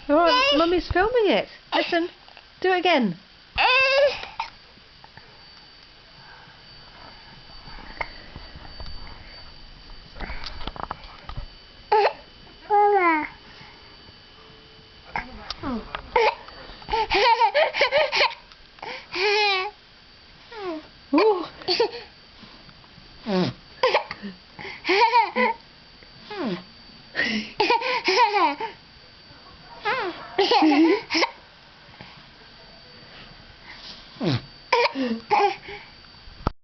Alright, Mummy's filming it. Listen, do it again. Mama.